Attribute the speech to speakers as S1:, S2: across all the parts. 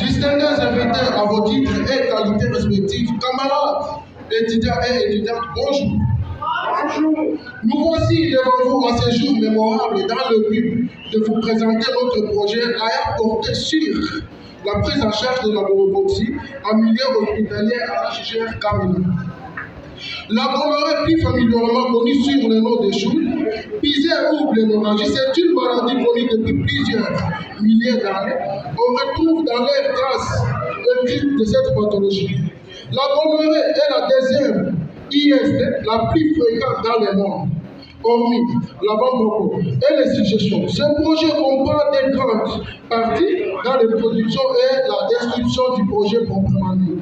S1: Distingués invités à vos titres et qualités respectives, camarades, étudiants et étudiantes, bonjour. Nous voici devant vous à ce jour mémorable dans le but de vous présenter notre projet ayant porté sur la prise en charge de la bourboxie en milieu hospitalier à HCR Kamina. La gonorrhée, plus familièrement connue sur le nom des choux, pisée ou blénorragie, c'est une maladie connue depuis plusieurs milliers d'années. On retrouve dans les traces écrites de cette pathologie. La gonorrhée est la deuxième IST la plus fréquente dans le monde, hormis la bamboko et les suggestions. Ce projet comprend des grandes parties dans l'introduction et la description du projet proprement dit.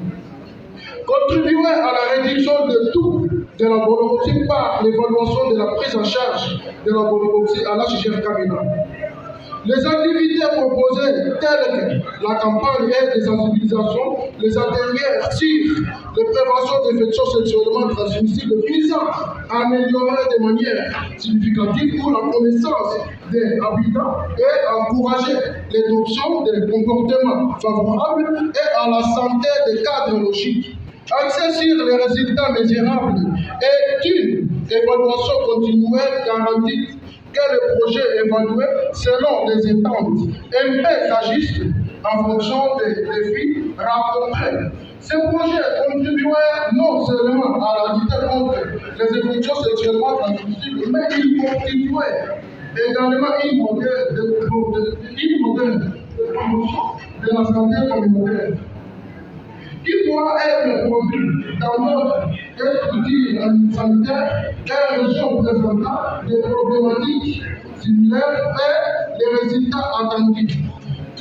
S1: Contribuer à la réduction de tout de la bourboxie par l'évaluation de la prise en charge de la bourboxie à l'HCR Kamina. Les activités proposées telles que la campagne de sensibilisation, les ateliers sur la prévention d'infections sexuellement transmissibles visant à améliorer de manière significative pour la connaissance des habitants et encourager l'adoption des comportements favorables et à la santé des cadres logiques. Axé sur les résultats mesurables et une évaluation continuelle garantie que le projet évalué selon les étapes et s'ajuste en fonction des défis rencontrés. Ce projet contribuait non seulement à la lutte contre les infections sexuellement transmissibles, mais il constituait également une modèle de promotion de la santé communautaire qui pourra être produit dans notre structure sanitaire et région présentant des problématiques similaires et les résultats attendus.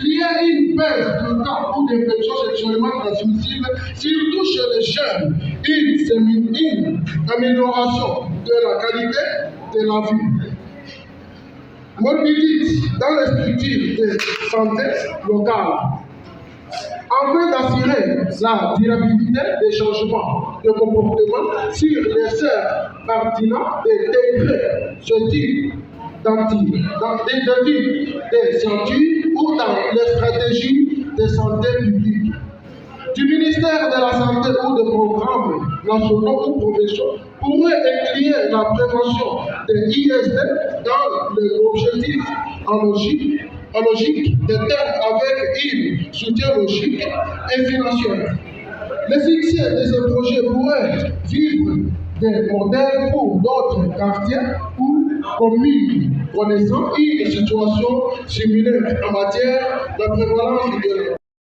S1: Il y a une baisse de cas ou d'infections sexuellement transmissibles, surtout chez les jeunes, une amélioration de la qualité de la vie. Mobilité dans les structures de santé locales. Afin d'assurer la durabilité des changements de comportement sur les seuls pertinents des décrets d'études des scientifiques ou dans les stratégies de santé publique, du ministère de la Santé ou des programmes nationaux ou provinciaux pourrait inclure la prévention des IST dans l'objectif en logique de terme avec un soutien logique et financier. Le succès de ce projet pourrait vivre des modèles pour d'autres quartiers ou communes connaissant une situation similaire en matière de prévalence de